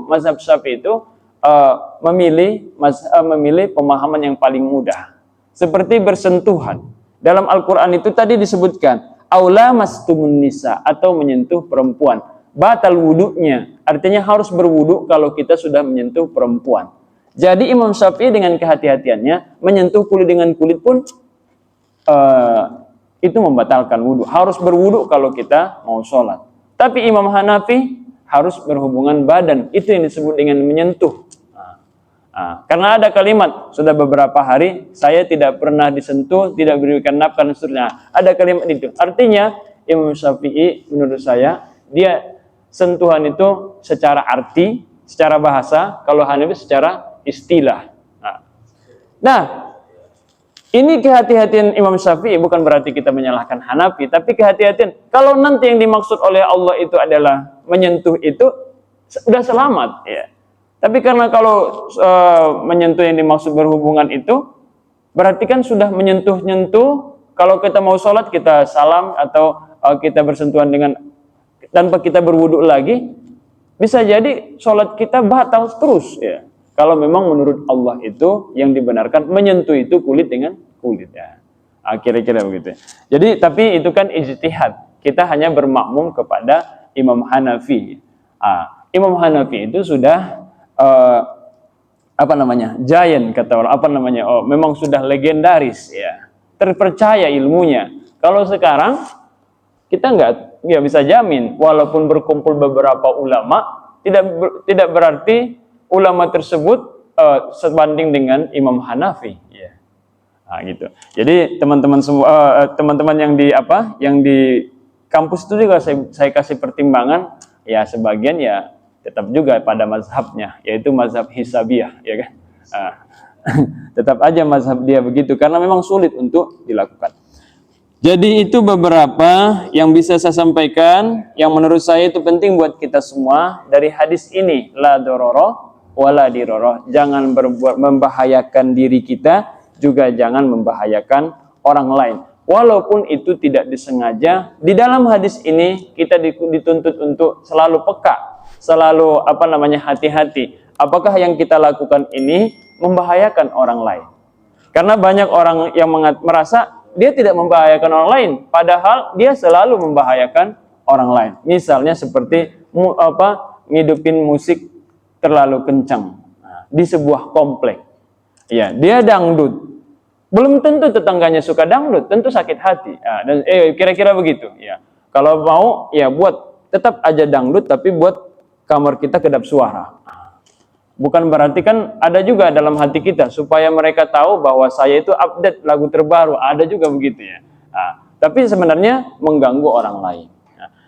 mazhab Syafi'i itu memilih pemahaman yang paling mudah, seperti bersentuhan. Dalam Al-Quran itu tadi disebutkan aula mastumun nisa, atau menyentuh perempuan, batal wudunya, artinya harus berwudu kalau kita sudah menyentuh perempuan. Jadi Imam Syafi'i dengan kehati-hatiannya menyentuh kulit dengan kulit pun itu membatalkan wudu, harus berwudu kalau kita mau sholat. Tapi Imam Hanafi harus berhubungan badan, itu yang disebut dengan menyentuh. Karena ada kalimat, sudah beberapa hari saya tidak pernah disentuh, tidak berikan nafkah dan seterusnya. Ada kalimat itu. Artinya Imam Syafi'i menurut saya, dia sentuhan itu secara arti, secara bahasa, kalau Hanafi secara istilah. Nah, ini kehati-hatian Imam Syafi'i, bukan berarti kita menyalahkan Hanafi, tapi kehati-hatian. Kalau nanti yang dimaksud oleh Allah itu adalah menyentuh itu, sudah selamat, ya. Tapi karena kalau menyentuh yang dimaksud berhubungan itu, berarti kan sudah menyentuh-nyentuh. Kalau kita mau sholat, kita salam atau kita bersentuhan dengan tanpa kita berwudu lagi, bisa jadi sholat kita batal terus, ya. Kalau memang menurut Allah itu yang dibenarkan menyentuh itu kulit dengan kulit, ya. Kira-kira begitu. Jadi tapi itu kan ijtihad. Kita hanya bermakmum kepada Imam Hanafi. Imam Hanafi itu sudah giant kata orang, memang sudah legendaris, ya. Terpercaya ilmunya. Kalau sekarang kita nggak bisa jamin, walaupun berkumpul beberapa ulama, tidak berarti ulama tersebut sebanding dengan Imam Hanafi. Ya. Nah, gitu. Jadi teman-teman semua, teman-teman yang di kampus itu juga saya kasih pertimbangan, ya sebagian ya tetap juga pada mazhabnya, yaitu mazhab Hisabiyah, ya kan? Tetap aja mazhab dia begitu, karena memang sulit untuk dilakukan. Jadi itu beberapa yang bisa saya sampaikan, yang menurut saya itu penting buat kita semua dari hadis ini, la dororo wala diroro. Jangan membahayakan diri kita, juga jangan membahayakan orang lain. Walaupun itu tidak disengaja, di dalam hadis ini kita dituntut untuk selalu peka, selalu hati-hati. Apakah yang kita lakukan ini membahayakan orang lain? Karena banyak orang yang merasa dia tidak membahayakan orang lain, padahal dia selalu membahayakan orang lain. Misalnya seperti ngidupin musik terlalu kencang di sebuah komplek. Ya, dia dangdut. Belum tentu tetangganya suka dangdut, tentu sakit hati. Dan kira-kira begitu. Ya, kalau mau ya tetap aja dangdut, tapi buat kamar kita kedap suara. Bukan berarti kan ada juga dalam hati kita supaya mereka tahu bahwa saya itu update lagu terbaru, ada juga begitu ya. Tapi sebenarnya mengganggu orang lain.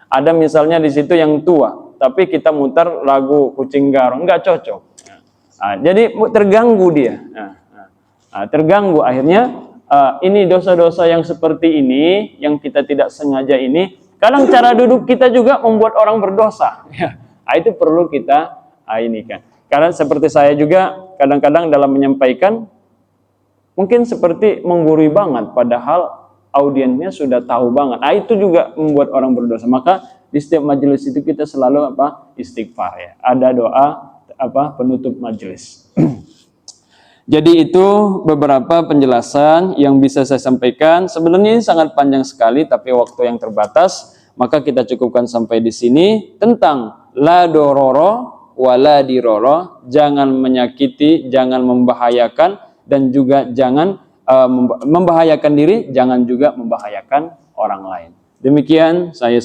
Ada misalnya di situ yang tua, tapi kita mutar lagu Kucing Garong, nggak cocok. Jadi terganggu dia. Terganggu akhirnya ini dosa-dosa yang seperti ini yang kita tidak sengaja ini. Kadang cara duduk kita juga membuat orang berdosa. Itu perlu kita ini kan. Karena seperti saya juga kadang-kadang dalam menyampaikan mungkin seperti menggurui banget, padahal audiensnya sudah tahu banget. Itu juga membuat orang berdosa. Maka di setiap majelis itu kita selalu istighfar ya. Ada doa penutup majelis. Jadi itu beberapa penjelasan yang bisa saya sampaikan. Sebenarnya ini sangat panjang sekali, tapi waktu yang terbatas, maka kita cukupkan sampai di sini tentang la dororo wala diroro, jangan menyakiti, jangan membahayakan, dan juga jangan membahayakan diri, jangan juga membahayakan orang lain. Demikian saya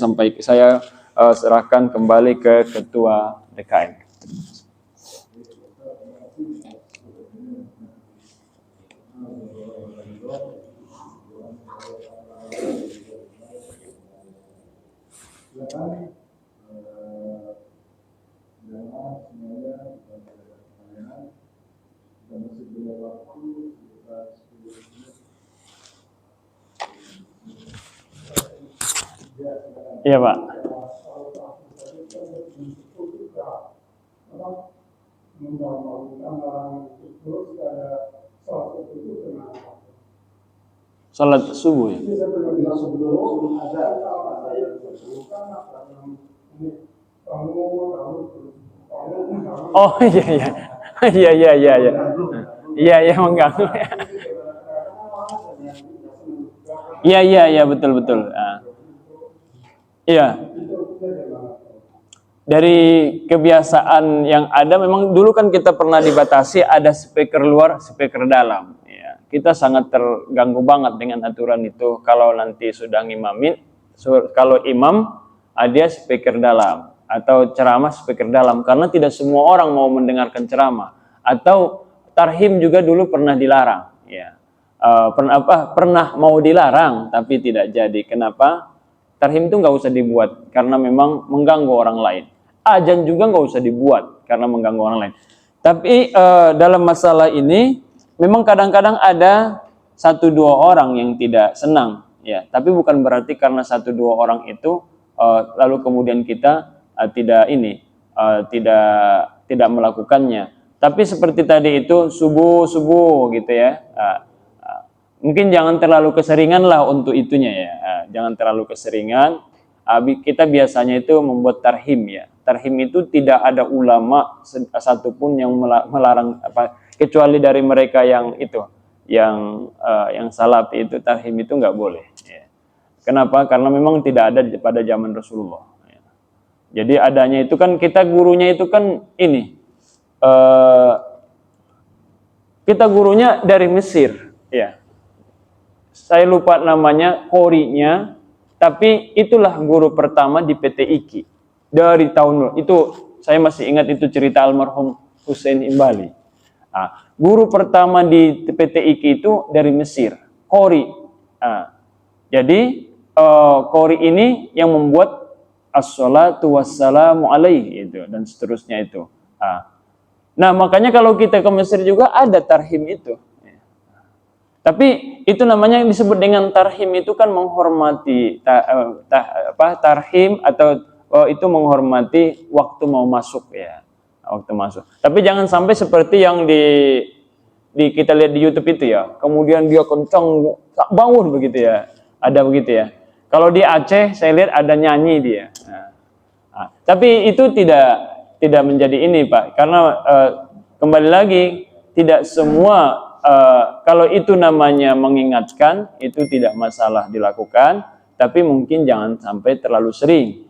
serahkan kembali ke Ketua DKM. Iya Pak. Salat subuh ya? Oh iya. Iya mengganggu. Iya betul. Iya. Dari kebiasaan yang ada, memang dulu kan kita pernah dibatasi ada speaker luar, speaker dalam. Ya, kita sangat terganggu banget dengan aturan itu. Kalau nanti sudah ngimamin, kalau imam ada speaker dalam atau ceramah speaker dalam, karena tidak semua orang mau mendengarkan ceramah. Atau tarhim juga dulu pernah dilarang. Ya, pernah mau dilarang tapi tidak jadi. Kenapa? Tarhim itu nggak usah dibuat karena memang mengganggu orang lain. Azan juga nggak usah dibuat karena mengganggu orang lain. Tapi dalam masalah ini memang kadang-kadang ada 1-2 orang yang tidak senang, ya. Tapi bukan berarti karena 1-2 orang itu lalu kemudian kita tidak melakukannya. Tapi seperti tadi itu subuh gitu ya. Mungkin jangan terlalu keseringan lah untuk itunya ya. Jangan terlalu keseringan. Kita biasanya itu membuat tarhim ya. Tarhim itu tidak ada ulama satupun yang melarang kecuali dari mereka yang salaf itu tarhim itu nggak boleh. Ya. Kenapa? Karena memang tidak ada pada zaman Rasulullah. Ya. Jadi adanya itu kan kita gurunya itu kan kita gurunya dari Mesir, ya. saya lupa namanya, korinya, tapi itulah guru pertama di PT IKI dari tahun itu. Saya masih ingat itu cerita almarhum Hussein Imbali. Nah, guru pertama di PT IKI itu dari Mesir, kori. Nah, jadi kori ini yang membuat as-salatu wassalamu alaihi itu dan seterusnya itu. Nah, makanya kalau kita ke Mesir juga ada tarhim itu. Tapi itu namanya yang disebut dengan tarhim itu kan menghormati tarhim atau itu menghormati waktu mau masuk ya, waktu masuk. Tapi jangan sampai seperti yang di kita lihat di YouTube itu ya. Kemudian dia kencang bangun begitu ya. Ada begitu ya. Kalau di Aceh saya lihat ada nyanyi dia. Tapi itu tidak menjadi ini Pak, karena kembali lagi tidak semua. Kalau itu namanya mengingatkan, itu tidak masalah dilakukan, tapi mungkin jangan sampai terlalu sering.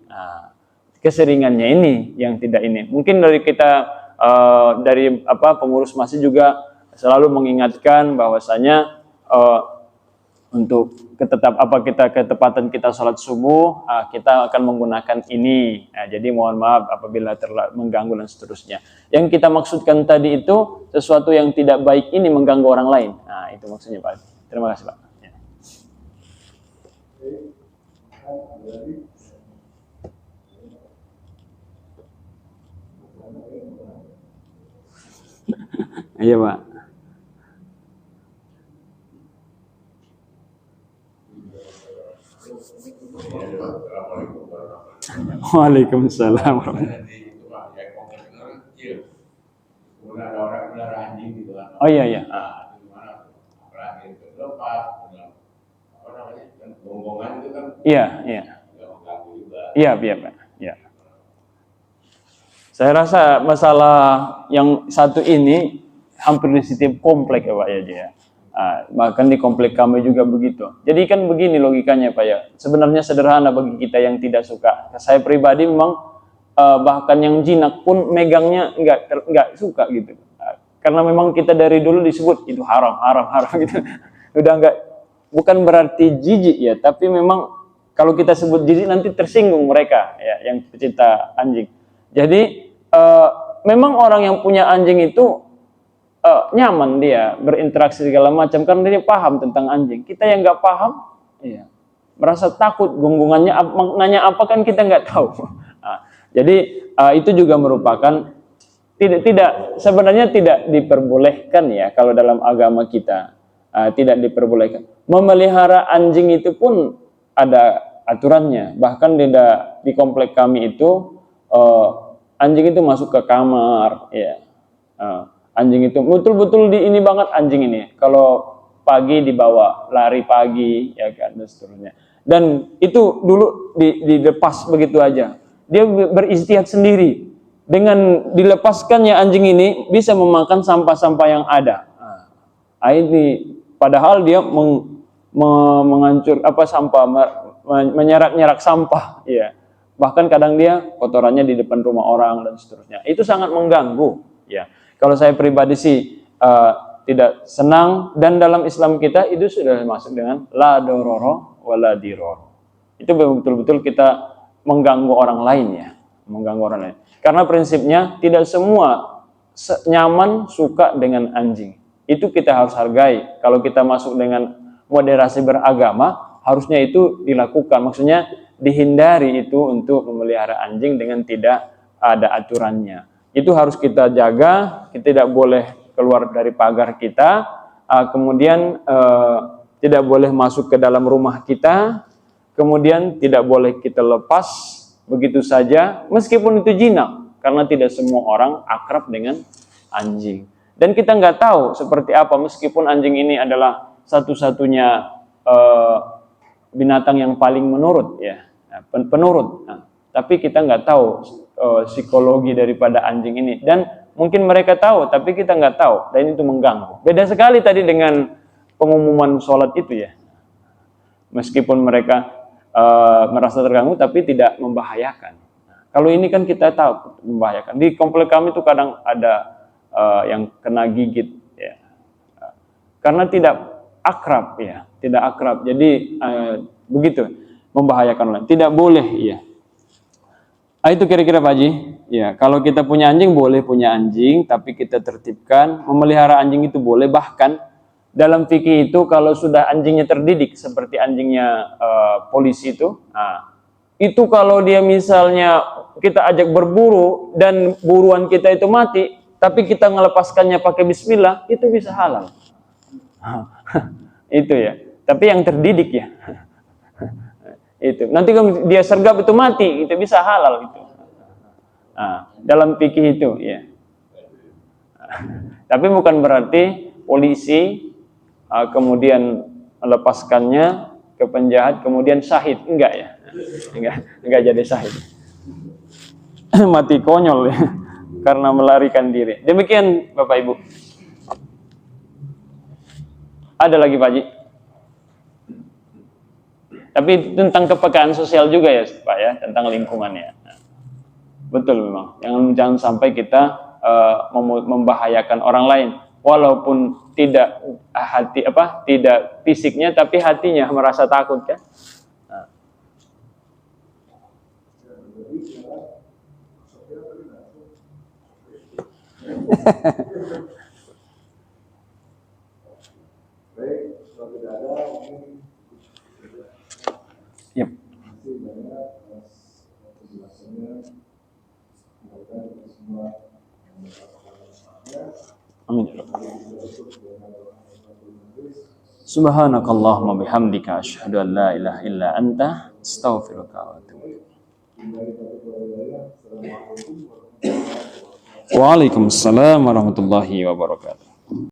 Keseringannya ini yang tidak ini. Mungkin dari kita dari pengurus masjid juga selalu mengingatkan bahwasanya untuk ketepatan kita sholat subuh, kita akan menggunakan ini. Jadi mohon maaf apabila mengganggu dan seterusnya. Yang kita maksudkan tadi itu sesuatu yang tidak baik ini mengganggu orang lain. Nah, itu maksudnya Pak. Terima kasih Pak. Ya. Iya Pak. Waalaikumsalam. Oh iya iya. Iya iya. Iya iya Pak. Iya. Saya rasa masalah yang satu ini hampir di setiap komplek ya Pak ya. Bahkan di komplek kami juga begitu. Jadi kan begini logikanya Pak ya. Sebenarnya sederhana bagi kita yang tidak suka. Saya pribadi memang bahkan yang jinak pun megangnya nggak suka gitu. Karena memang kita dari dulu disebut itu haram gitu. Udah bukan berarti jijik ya, tapi memang kalau kita sebut jijik nanti tersinggung mereka ya yang pecinta anjing. Jadi memang orang yang punya anjing itu nyaman dia berinteraksi segala macam karena dia paham tentang anjing. Kita yang nggak paham, ya, merasa takut gonggongannya maknanya apa kan kita nggak tahu. Jadi itu juga merupakan sebenarnya tidak diperbolehkan ya kalau dalam agama kita tidak diperbolehkan. Memelihara anjing itu pun ada aturannya. Bahkan di komplek kami itu anjing itu masuk ke kamar, ya. Anjing itu betul-betul ini banget anjing ini. Kalau pagi dibawa lari pagi, ya kan, dan seterusnya. Dan itu dulu dilepas begitu aja. Dia beristihad sendiri. Dengan dilepaskannya anjing ini bisa memakan sampah-sampah yang ada. Ini padahal dia menghancur sampah, menyerak-nyerak sampah, ya. Bahkan kadang dia kotorannya di depan rumah orang dan seterusnya. Itu sangat mengganggu, ya. Kalau saya pribadi sih tidak senang, dan dalam Islam kita itu sudah masuk dengan la dororo wala diroro. Itu betul-betul kita mengganggu orang lain ya, mengganggu orang lain. Karena prinsipnya tidak semua nyaman suka dengan anjing. Itu kita harus hargai. Kalau kita masuk dengan moderasi beragama, harusnya itu dilakukan. Maksudnya dihindari itu untuk memelihara anjing dengan tidak ada aturannya. Itu harus kita jaga, kita tidak boleh keluar dari pagar kita, kemudian tidak boleh masuk ke dalam rumah kita, kemudian tidak boleh kita lepas begitu saja, meskipun itu jinak, karena tidak semua orang akrab dengan anjing. Dan kita nggak tahu seperti apa, meskipun anjing ini adalah satu-satunya binatang yang paling penurut. Tapi kita nggak tahu psikologi daripada anjing ini, dan mungkin mereka tahu tapi kita nggak tahu, dan itu mengganggu. Beda sekali tadi dengan pengumuman sholat itu ya, meskipun mereka merasa terganggu tapi tidak membahayakan. Kalau ini kan kita tahu membahayakan. Di komplek kami itu kadang ada yang kena gigit ya, karena tidak akrab ya, tidak akrab. Jadi begitu, membahayakan orang. Tidak boleh, ya. Itu kira-kira Pak Haji. Ya, kalau kita punya anjing boleh punya anjing, tapi kita tertibkan. Memelihara anjing itu boleh, bahkan dalam fikih itu kalau sudah anjingnya terdidik seperti anjingnya polisi itu kalau dia misalnya kita ajak berburu dan buruan kita itu mati, tapi kita melepaskannya pakai bismillah, itu bisa halal. Itu ya. Tapi yang terdidik ya. Itu. Nanti kalau dia sergap itu mati, itu bisa halal itu. Dalam fikih itu ya. Tapi bukan berarti polisi kemudian melepaskannya ke penjahat kemudian syahid, enggak ya. Enggak jadi syahid. Mati konyol ya, karena melarikan diri. Demikian Bapak Ibu. Ada lagi Pak Haji? Tapi tentang kepekaan sosial juga ya Pak ya, tentang lingkungannya. Betul memang. Jangan sampai kita membahayakan orang lain, walaupun tidak tidak fisiknya, tapi hatinya merasa takut kan. Yep. Amin. Subhanakallahumma bihamdika asyhadu an la ilaha illa anta astaghfiruka wa atubu ilaik. Waalaikumsalam warahmatullahi wabarakatuh.